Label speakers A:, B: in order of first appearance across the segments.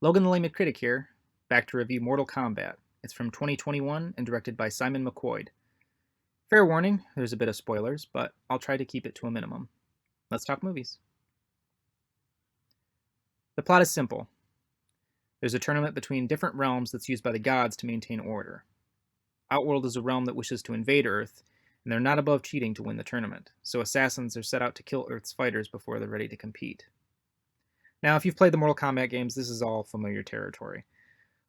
A: Logan the Layman Critic here, back to review Mortal Kombat. It's from 2021 and directed by Simon McQuoid. Fair warning, there's a bit of spoilers, but I'll try to keep it to a minimum. Let's talk movies. The plot is simple. There's a tournament between different realms that's used by the gods to maintain order. Outworld is a realm that wishes to invade Earth, and they're not above cheating to win the tournament, so assassins are set out to kill Earth's fighters before they're ready to compete. Now, if you've played the Mortal Kombat games, this is all familiar territory.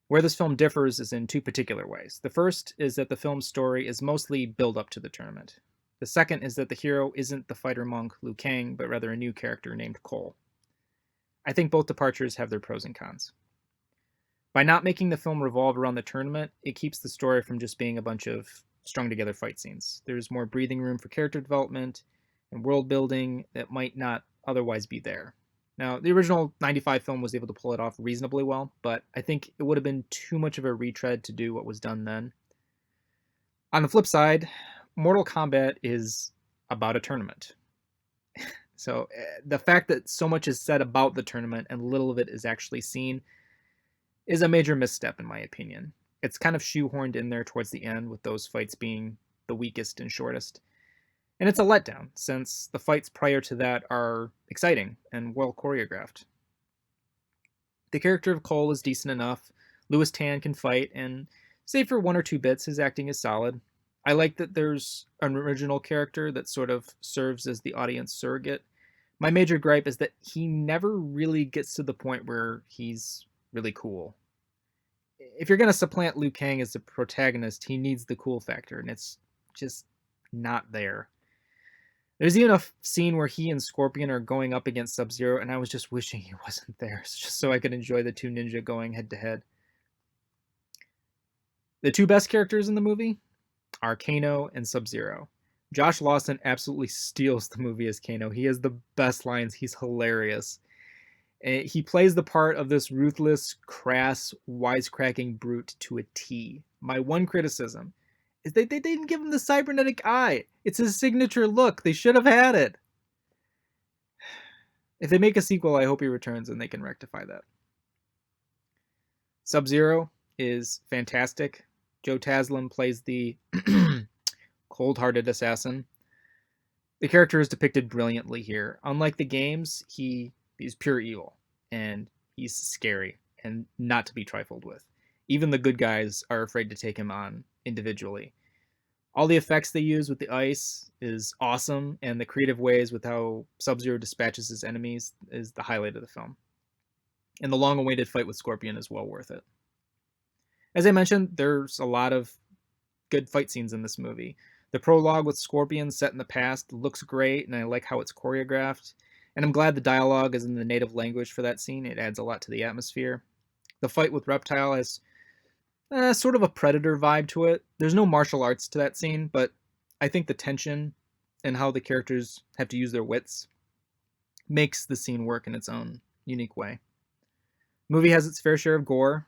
A: Where this film differs is in two particular ways. The first is that the film's story is mostly build up to the tournament. The second is that the hero isn't the fighter monk Liu Kang, but rather a new character named Cole. I think both departures have their pros and cons. By not making the film revolve around the tournament, it keeps the story from just being a bunch of strung together fight scenes. There's more breathing room for character development and world building that might not otherwise be there. Now, the original 95 film was able to pull it off reasonably well, but I think it would have been too much of a retread to do what was done then. On the flip side, Mortal Kombat is about a tournament. So the fact that so much is said about the tournament and little of it is actually seen is a major misstep in my opinion. It's kind of shoehorned in there towards the end with those fights being the weakest and shortest. And it's a letdown, since the fights prior to that are exciting and well choreographed. The character of Cole is decent enough, Louis Tan can fight, and save for one or two bits, his acting is solid. I like that there's an original character that sort of serves as the audience surrogate. My major gripe is that he never really gets to the point where he's really cool. If you're going to supplant Liu Kang as the protagonist, he needs the cool factor, and it's just not there. There's even a scene where he and Scorpion are going up against SubZero, and I was just wishing he wasn't there, just so I could enjoy the two ninja going head to head. The two best characters in the movie are Kano and SubZero. Josh Lawson absolutely steals the movie as Kano. He has the best lines. He's hilarious. He plays the part of this ruthless, crass, wisecracking brute to a T. My one criticism is they didn't give him the cybernetic eye. It's his signature look. They should have had it. If they make a sequel, I hope he returns and they can rectify that. SubZero is fantastic. Joe Taslim plays the cold-hearted assassin. The character is depicted brilliantly here. Unlike the games, he's pure evil, and he's scary and not to be trifled with. Even the good guys are afraid to take him on individually. All the effects they use with the ice is awesome, and the creative ways with how SubZero dispatches his enemies is the highlight of the film. And the long-awaited fight with Scorpion is well worth it. As I mentioned, there's a lot of good fight scenes in this movie. The prologue with Scorpion set in the past looks great, and I like how it's choreographed. And I'm glad the dialogue is in the native language for that scene. It adds a lot to the atmosphere. The fight with Reptile has sort of a Predator vibe to it. There's no martial arts to that scene, but I think the tension and how the characters have to use their wits makes the scene work in its own unique way. The movie has its fair share of gore.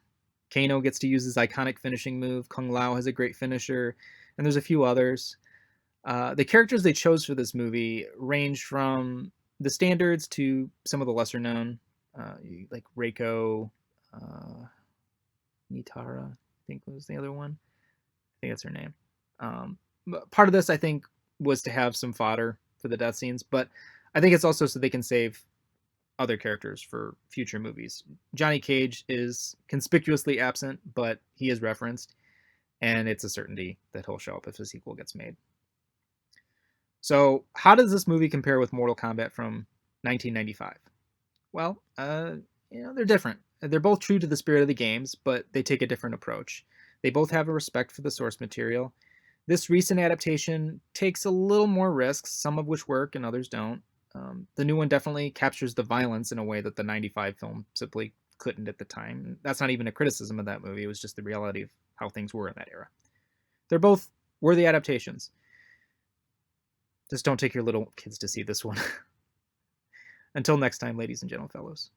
A: Kano gets to use his iconic finishing move. Kung Lao has a great finisher, and there's a few others. The characters they chose for this movie range from the standards to some of the lesser known, like Reiko, Nitara, I think was the other one. I think that's her name. But part of this, I think, was to have some fodder for the death scenes, but I think it's also so they can save other characters for future movies. Johnny Cage is conspicuously absent, but he is referenced, and it's a certainty that he'll show up if a sequel gets made. So, how does this movie compare with Mortal Kombat from 1995? Well, they're different. They're both true to the spirit of the games, but they take a different approach. They both have a respect for the source material. This recent adaptation takes a little more risks, some of which work and others don't. The new one definitely captures the violence in a way that the 95 film simply couldn't at the time. That's not even a criticism of that movie. It was just the reality of how things were in that era. They're both worthy adaptations. Just don't take your little kids to see this one. Until next time, ladies and gentlefellows.